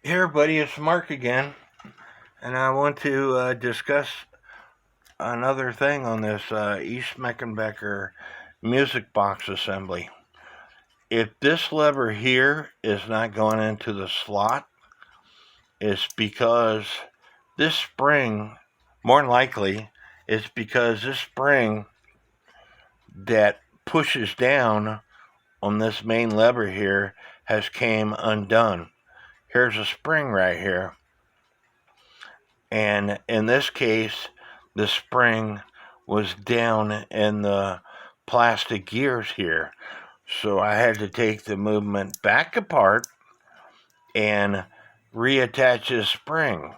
Hey everybody, it's Mark again, and I want to discuss another thing on this Schmeckenbecher music box assembly. If this lever here is not going into the slot, it's because this spring, more than likely, it's because this spring that pushes down on this main lever here has came undone. Here's a spring right here. And in this case, the spring was down in the plastic gears here. So I had to take the movement back apart and reattach the spring.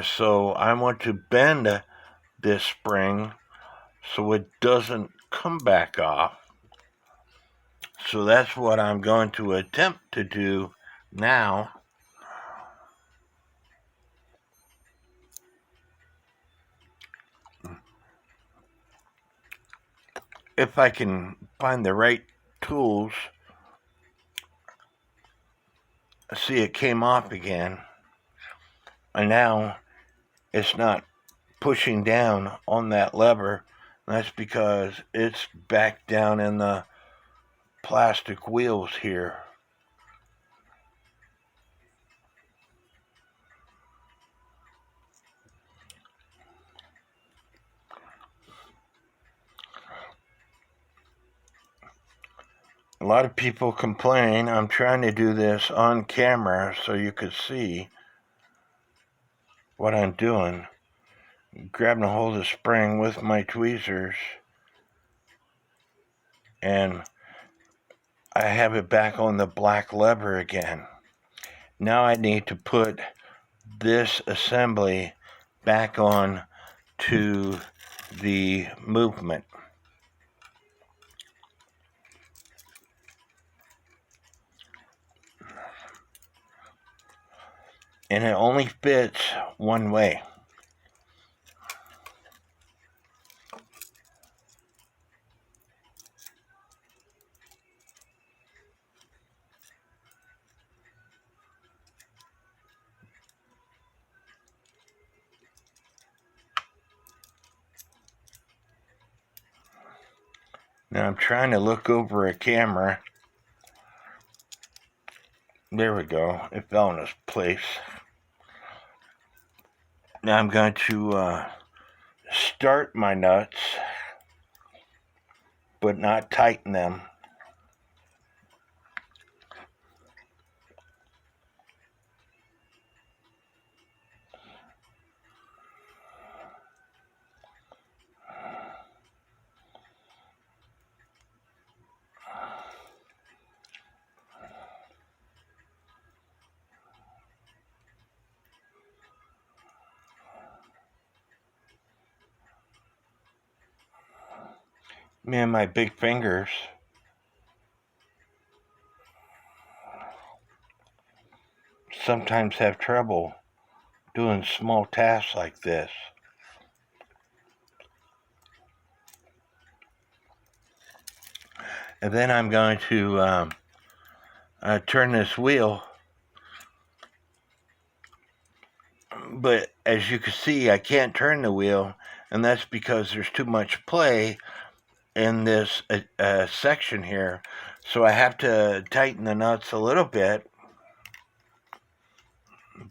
So I want to bend this spring so it doesn't come back off. So that's what I'm going to attempt to do now. If I can find the right tools. See, it came off again. And now it's not pushing down on that lever. That's because it's back down in the plastic wheels here. A lot of people complain. I'm trying to do this on camera so you could see what I'm doing. Grabbing a hold of the spring with my tweezers, and I have it back on the black lever again. Now I need to put this assembly back on to the movement. And it only fits one way. Now I'm trying to look over a camera. There we go. It fell in its place. Now I'm going to start my nuts, but not tighten them. Me and my big fingers sometimes have trouble doing small tasks like this. And then I'm going to turn this wheel. But as you can see, I can't turn the wheel, and that's because there's too much play in this section here. So I have to tighten the nuts a little bit.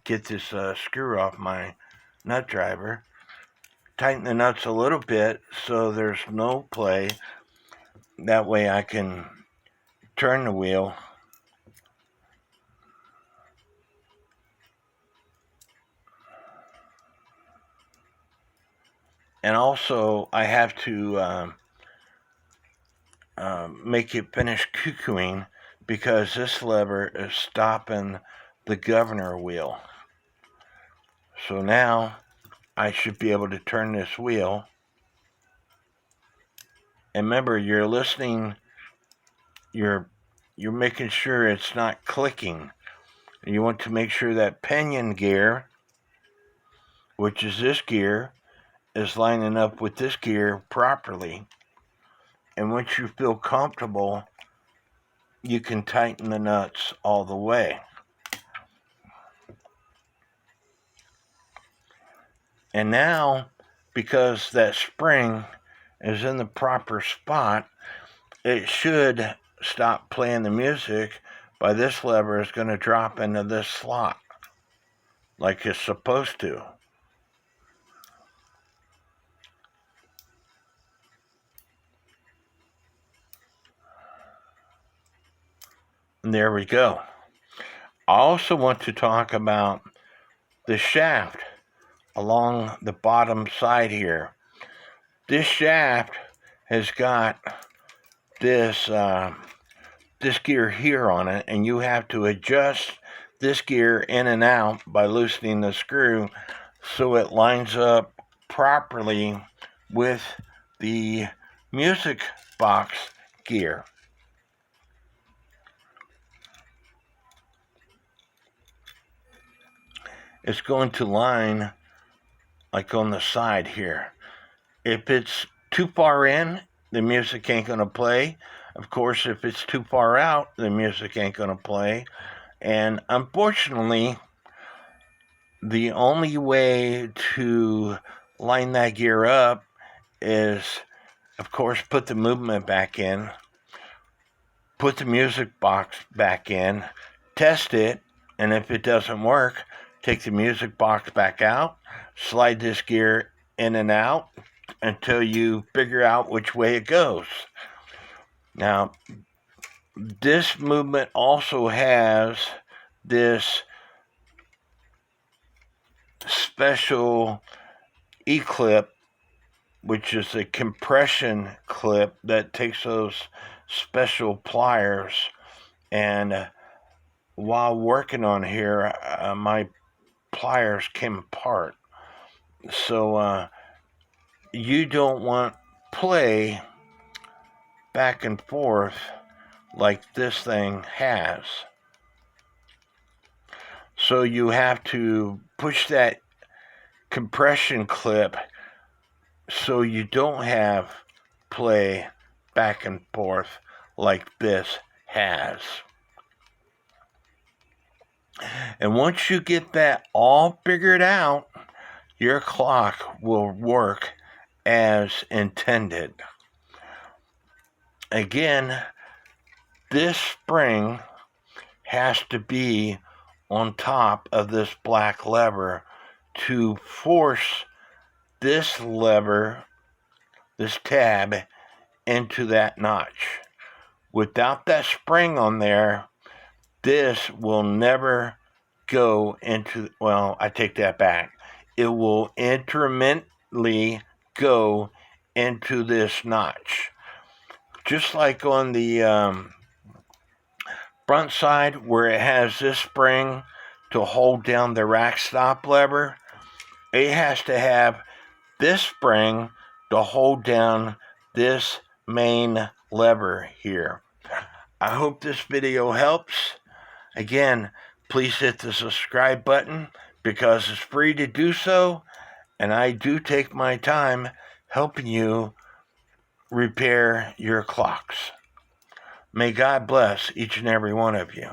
Get this screw off my nut driver. Tighten the nuts a little bit so there's no play. That way I can turn the wheel. And also I have to make it finish cuckooing because this lever is stopping the governor wheel. So now I should be able to turn this wheel. And remember, you're listening, you're making sure it's not clicking. You want to make sure that pinion gear, which is this gear, is lining up with this gear properly. And once you feel comfortable, you can tighten the nuts all the way. And now, because that spring is in the proper spot, it should stop playing the music by this lever is going to drop into this slot like it's supposed to. And there we go. I also want to talk about the shaft along the bottom side here. This shaft has got this gear here on it, and you have to adjust this gear in and out by loosening the screw so it lines up properly with the music box gear. It's going to line like on the side here. If it's too far in, the music ain't going to play. Of course, if it's too far out, the music ain't going to play. And unfortunately, the only way to line that gear up is, of course, put the movement back in, put the music box back in, test it, and if it doesn't work, take the music box back out, slide this gear in and out until you figure out which way it goes. Now, this movement also has this special E-clip, which is a compression clip that takes those special pliers, and while working on here, my pliers came apart. So you don't want play back and forth like this thing has. So you have to push that compression clip so you don't have play back and forth like this has. And once you get that all figured out, your clock will work as intended. Again, this spring has to be on top of this black lever to force this lever, this tab, into that notch. Without that spring on there, this will never go into, well, I take that back. It will intermittently go into this notch. Just like on the front side where it has this spring to hold down the rack stop lever, it has to have this spring to hold down this main lever here. I hope this video helps. Again, please hit the subscribe button because it's free to do so, and I do take my time helping you repair your clocks. May God bless each and every one of you.